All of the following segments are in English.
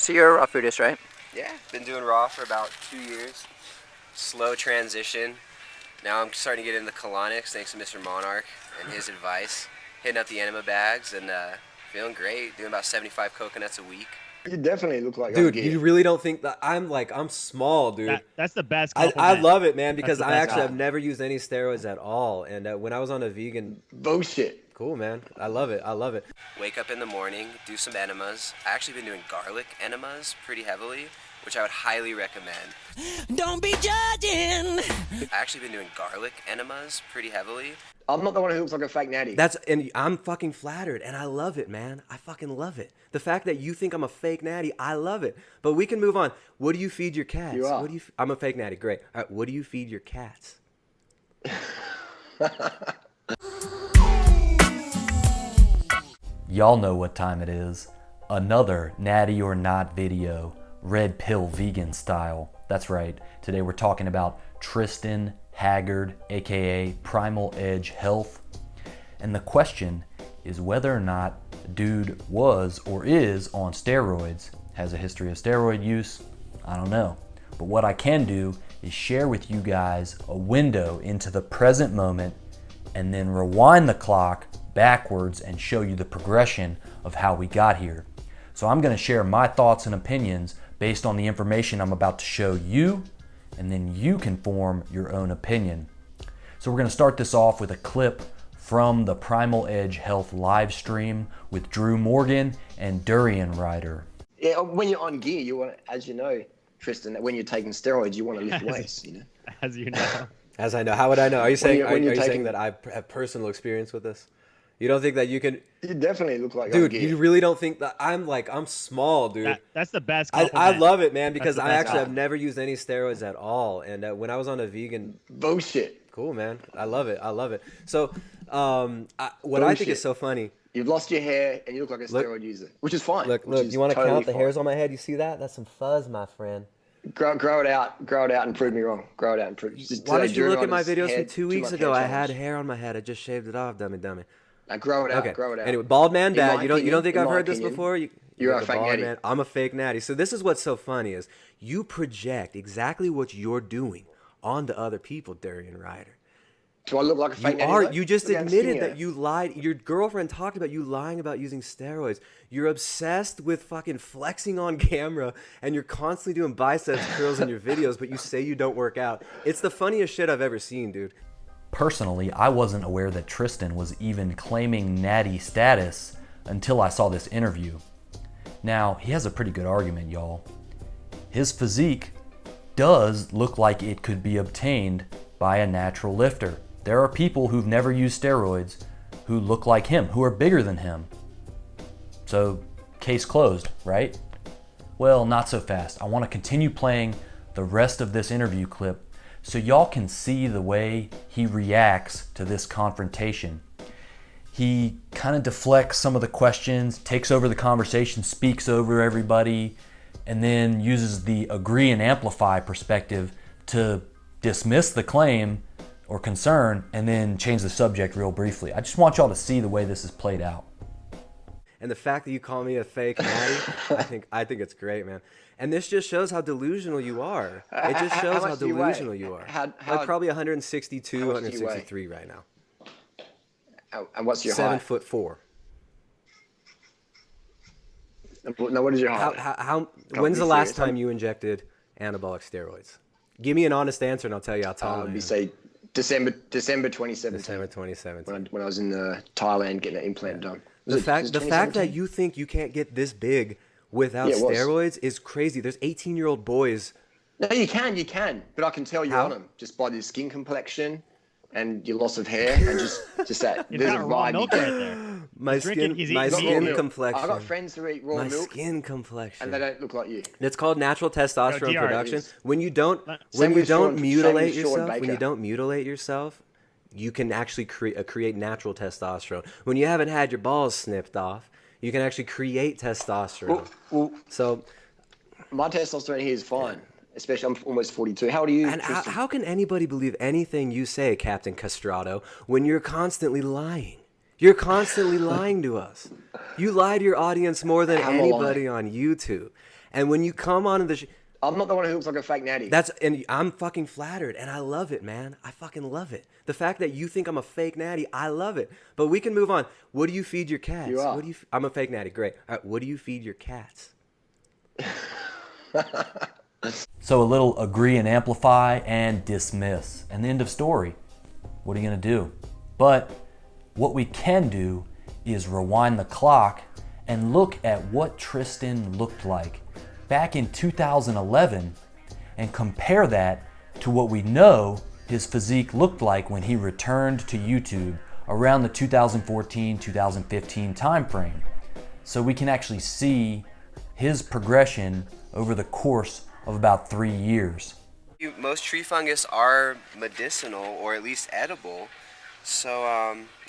So you're a raw foodist, right? Yeah, been doing raw for about 2 years. Slow transition. Now I'm starting to get into colonics thanks to Mr. Monarch and his advice. Hitting up the enema bags and feeling great. Doing about 75 coconuts a week. You definitely look like Dude, you really don't think that I'm small, dude. That's the best I compliment. love it, man, because I best actually have never used any steroids at all. And when I was on a vegan... Bullshit. Cool, man. I love it. I love it. Wake up in the morning, do some enemas. I actually been doing garlic enemas pretty heavily, which I would highly recommend. Don't be judging. I actually been doing garlic enemas pretty heavily. I'm not the one who looks like a fake natty. And I'm fucking flattered, and I love it, man. I fucking love it. The fact that you think I'm a fake natty, I love it. But we can move on. What do you feed your cats? You are. What do you? I'm a fake natty. Great. All right. What do you feed your cats? Y'all know what time it is. Another Natty or Not video, red pill vegan style. That's right, today we're talking about Tristan Haggard, aka Primal Edge Health. And the question is whether or not the dude was or is on steroids. Has a history of steroid use? I don't know. But what I can do is share with you guys a window into the present moment and then rewind the clock backwards and show you the progression of how we got here. So I'm going to share my thoughts and opinions based on the information I'm about to show you, and then you can form your own opinion. So we're going to start this off with a clip from the Primal Edge Health live stream with Drew Morgan and Durian Rider. Yeah, when you're on gear, you want, as you know, Tristan, that when you're taking steroids, you want to lift weights, you know. As you know. As I know. How would I know? Are you saying, when you're are you saying taking- that I have personal experience with this? You don't think that you can... You definitely look like Dude, on gear. you really don't think that I'm small, dude. That's the best I compliment. love it, man, because the I best actually have compliment. never used any steroids at all. And when I was on a vegan... Bullshit. Cool, man. I love it. I love it. So, what I think is so funny... You've lost your hair and you look like a steroid user, which is fine. Look, you want to count the hairs on my head? You see that? That's some fuzz, my friend. Grow it out and prove me wrong. Grow it out and prove. Just Why don't you Durian look at my Rider's videos hair from 2 too weeks much ago? hair I had challenge. hair on my head. I just shaved it off, dummy. Now grow it out. Okay. Grow it out. Anyway, bald man In dad. my You don't opinion- think in I've my heard this opinion, before? you're like a fake bald natty. man. I'm a fake natty. So this is what's so funny is you project exactly what you're doing onto other people, Durian Rider. Do I look like a fake natty? though? You just Look how admitted skinny I that am. you lied. Your girlfriend talked about you lying about using steroids. You're obsessed with fucking flexing on camera, and you're constantly doing biceps curls in your videos, but you say you don't work out. It's the funniest shit I've ever seen, dude. Personally, I wasn't aware that Tristan was even claiming natty status until I saw this interview. Now, he has a pretty good argument, y'all. His physique does look like it could be obtained by a natural lifter. There are people who've never used steroids who look like him, who are bigger than him. So, case closed, right? Well, not so fast. I want to continue playing the rest of this interview clip so y'all can see the way he reacts to this confrontation. He kind of deflects some of the questions, takes over the conversation, speaks over everybody, and then uses the agree and amplify perspective to dismiss the claim or concern and then change the subject real briefly. I just want y'all to see the way this is played out. And the fact that you call me a fake natty, I think it's great, man. And this just shows how delusional you are. It just shows how much do you weigh? delusional you are. Like probably 162, how much do you weigh? 163 right now. And what's your height? 7'4". No, what is your height? When's be the last serious. time you injected anabolic steroids? Give me an honest answer and I'll tell you how tall I am. You say December 2017. December 2017. When I was in Thailand getting an implant done. The fact that you think you can't get this big without Yeah, it was. steroids is crazy. There's 18-year-old boys. No, you can. But I can tell you're How? on them just by your skin complexion and your loss of hair and just that. You've There's a got raw vibe. milk right there. My drinking- he's eating skin milk. complexion. I've got friends who eat raw My milk skin complexion. and they don't look like you. It's called natural testosterone DR, production. it's- When you don't Same with Sean- mutilate same with Sean yourself, when you Baker. don't mutilate yourself, you can actually create natural testosterone. When you haven't had your balls snipped off, you can actually create testosterone. Well, So, my testosterone here is fine. Especially, I'm almost 42. How old are you? and Tristan? how can anybody believe anything you say, Captain Castrato, when you're constantly lying? You're constantly lying to us. You lie to your audience more than I'm anybody on YouTube. And when you come on the I'm not the one who looks like a fake natty. and I'm fucking flattered, and I love it, man. I fucking love it. The fact that you think I'm a fake natty, I love it. But we can move on. What do you feed your cats? You are. I'm a fake natty. Great. All right, what do you feed your cats? So a little agree and amplify and dismiss. And the end of story. What are you going to do? But what we can do is rewind the clock and look at what Tristan looked like back in 2011 and compare that to what we know his physique looked like when he returned to YouTube around the 2014-2015 time frame. So we can actually see his progression over the course of about 3 years. Most tree fungus are medicinal, or at least edible. So,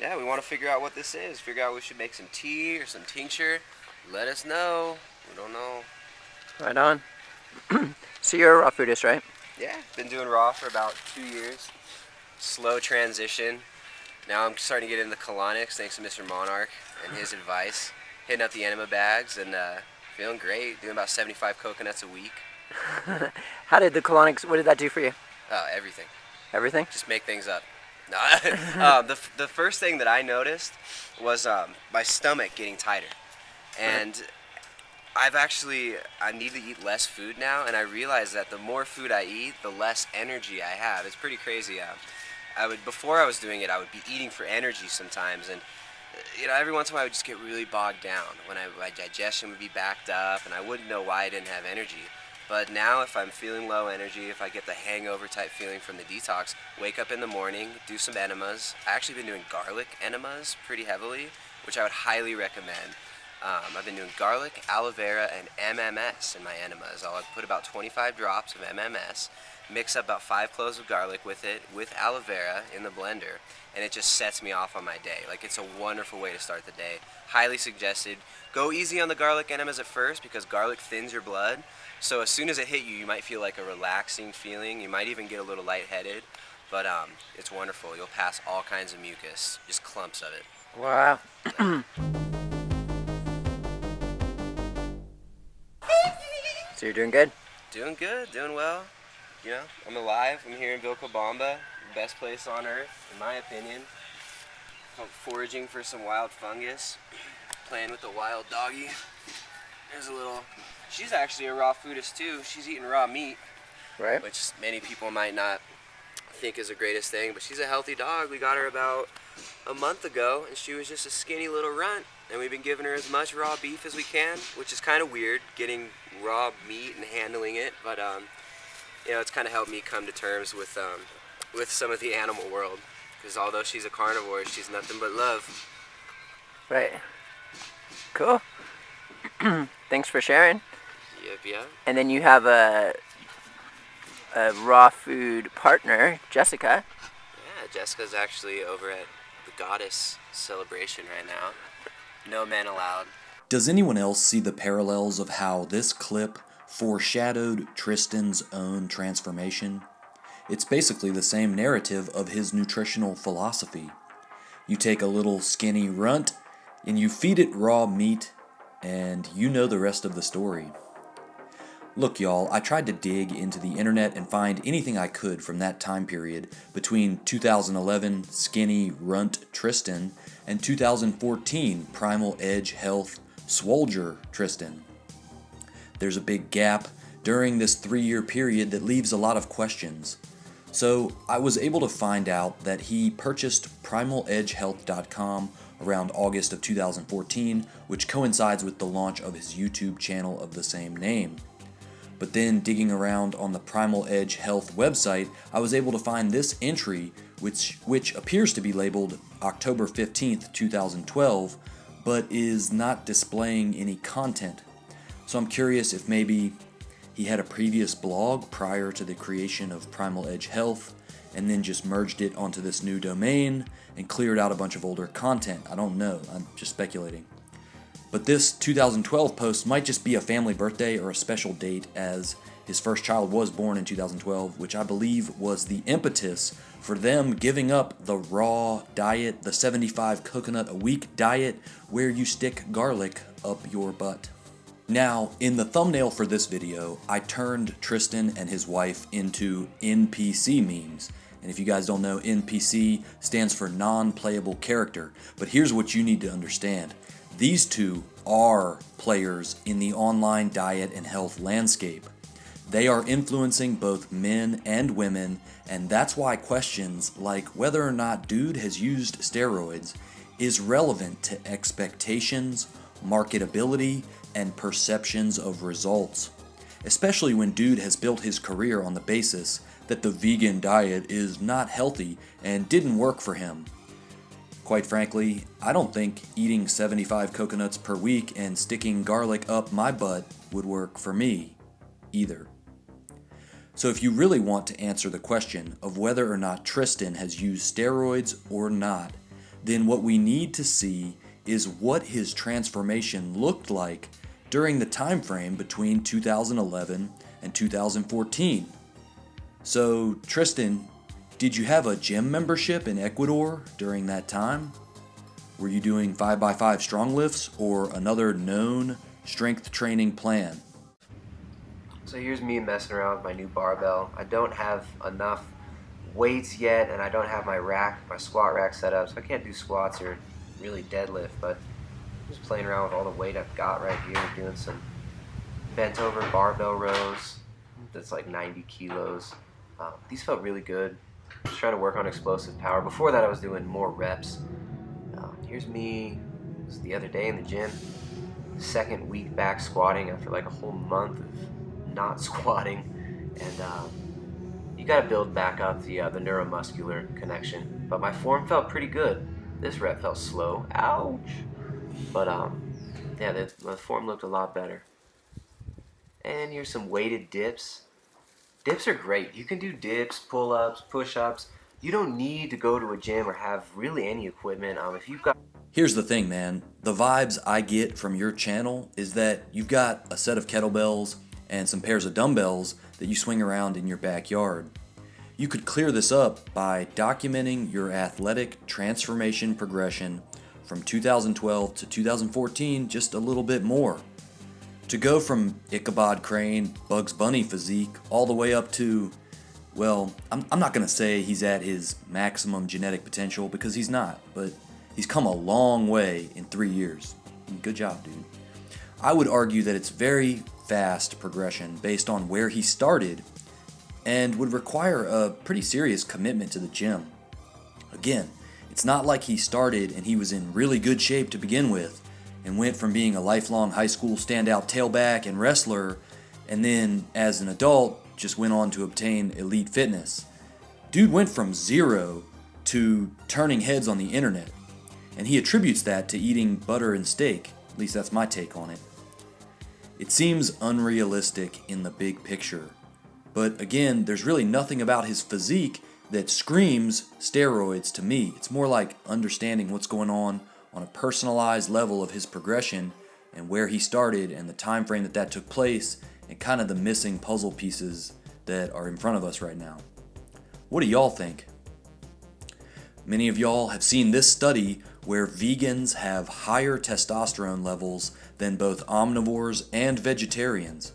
yeah, we want to figure out what this is. Figure out if we should make some tea or some tincture. Let us know. We don't know. Right on. So you're a raw foodist, right? Yeah, been doing raw for about 2 years. Slow transition. Now I'm starting to get into colonics thanks to Mr. Monarch and his advice. Hitting up the enema bags and feeling great. Doing about 75 coconuts a week. How did the colonics, what did that do for you? Everything. Everything? Just make things up. No, the first thing that I noticed was my stomach getting tighter. And I need to eat less food now, and I realize that the more food I eat, the less energy I have. It's pretty crazy. Before I was doing it, I would be eating for energy sometimes, and every once in a while I would just get really bogged down when my digestion would be backed up, and I wouldn't know why I didn't have energy. But now, if I'm feeling low energy, if I get the hangover type feeling from the detox, wake up in the morning, do some enemas. I actually been doing garlic enemas pretty heavily, which I would highly recommend. I've been doing garlic, aloe vera, and MMS in my enemas. I'll put about 25 drops of MMS, mix up about 5 cloves of garlic with it, with aloe vera in the blender, and it just sets me off on my day. Like, it's a wonderful way to start the day. Highly suggested. Go easy on the garlic enemas at first because garlic thins your blood. So as soon as it hit you, you might feel like a relaxing feeling. You might even get a little lightheaded, but it's wonderful. You'll pass all kinds of mucus, just clumps of it. Wow. So you're doing good? Doing good, doing well. I'm alive. I'm here in Vilcabamba, best place on earth, in my opinion. I'm foraging for some wild fungus, playing with the wild doggy. There's a little. She's actually a raw foodist too. She's eating raw meat, Right. which many people might not think is the greatest thing, but she's a healthy dog. We got her about a month ago, and she was just a skinny little runt, and we've been giving her as much raw beef as we can, which is kind of weird, getting raw meat and handling it, but it's kind of helped me come to terms with some of the animal world, because although she's a carnivore, she's nothing but love. Right. Cool. Thanks for sharing. Yep. And then you have a raw food partner, Jessica. Yeah, Jessica's actually over at the Goddess celebration right now. No men allowed. Does anyone else see the parallels of how this clip foreshadowed Tristan's own transformation? It's basically the same narrative of his nutritional philosophy. You take a little skinny runt and you feed it raw meat, and you know the rest of the story. Look, y'all, I tried to dig into the internet and find anything I could from that time period between 2011 skinny runt Tristan and 2014 Primal Edge Health Swolger Tristan. There's a big gap during this 3-year period that leaves a lot of questions. So I was able to find out that he purchased primaledgehealth.com around August of 2014, which coincides with the launch of his YouTube channel of the same name. But then digging around on the Primal Edge Health website, I was able to find this entry, which appears to be labeled October 15th, 2012, but is not displaying any content. So I'm curious if maybe he had a previous blog prior to the creation of Primal Edge Health, and then just merged it onto this new domain and cleared out a bunch of older content. I don't know, I'm just speculating. But this 2012 post might just be a family birthday or a special date, as His first child was born in 2012, which I believe was the impetus for them giving up the raw diet, the 75 coconut a week diet, where you stick garlic up your butt. Now, in the thumbnail for this video, I turned Tristan and his wife into NPC memes. And if you guys don't know, NPC stands for non-playable character. But here's what you need to understand. These two are players in the online diet and health landscape. They are influencing both men and women, and that's why questions like whether or not dude has used steroids is relevant to expectations, marketability, and perceptions of results. Especially when dude has built his career on the basis that the vegan diet is not healthy and didn't work for him. Quite frankly, I don't think eating 75 coconuts per week and sticking garlic up my butt would work for me either. So if you really want to answer the question of whether or not Tristan has used steroids or not, then what we need to see is what his transformation looked like during the time frame between 2011 and 2014. So, Tristan, did you have a gym membership in Ecuador during that time? Were you doing 5x5 strong lifts or another known strength training plan? So here's me messing around with my new barbell. I don't have enough weights yet, and I don't have my squat rack set up, so I can't do squats or really deadlift, but I'm just playing around with all the weight I've got right here, doing some bent over barbell rows. That's like 90 kilos. These felt really good. Just trying to work on explosive power. Before that, I was doing more reps. Here's me. This is the other day in the gym. Second week back squatting after like a whole month of not squatting, and you got to build back up the neuromuscular connection. But my form felt pretty good. This rep felt slow. Ouch! But yeah, the form looked a lot better. And here's some weighted dips. Dips are great. You can do dips, pull-ups, push-ups. You don't need to go to a gym or have really any equipment. If you've got... Here's the thing, man. The vibes I get from your channel is that you've got a set of kettlebells and some pairs of dumbbells that you swing around in your backyard. You could clear this up by documenting your athletic transformation progression from 2012 to 2014 just a little bit more. To go from Ichabod Crane, Bugs Bunny physique, all the way up to, well, I'm not going to say he's at his maximum genetic potential because he's not, but he's come a long way in 3 years. Good job, dude. I would argue that it's very fast progression based on where he started and would require a pretty serious commitment to the gym. Again, it's not like he started and he was in really good shape to begin with and went from being a lifelong high school standout tailback and wrestler and then as an adult just went on to obtain elite fitness. Dude went from zero to turning heads on the internet, and he attributes that to eating butter and steak. At least that's my take on it. It seems unrealistic in the big picture, but again, there's really nothing about his physique that screams steroids to me. It's more like understanding what's going on a personalized level of his progression and where he started and the time frame that took place and kind of the missing puzzle pieces that are in front of us right now. What do y'all think? Many of y'all have seen this study where vegans have higher testosterone levels than both omnivores and vegetarians.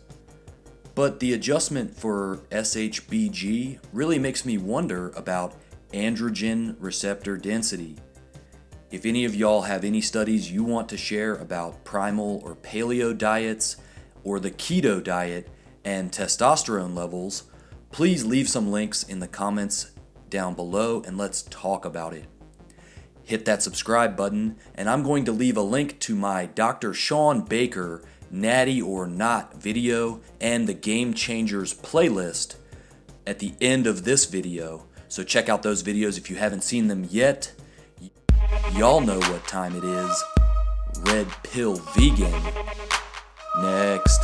But the adjustment for SHBG really makes me wonder about androgen receptor density. If any of y'all have any studies you want to share about primal or paleo diets or the keto diet and testosterone levels, please leave some links in the comments down below and let's talk about it. Hit that subscribe button, and I'm going to leave a link to my Dr. Sean Baker Natty or Not video and the Game Changers playlist at the end of this video. So check out those videos if you haven't seen them yet. Y'all know what time it is. Red Pill Vegan. Next.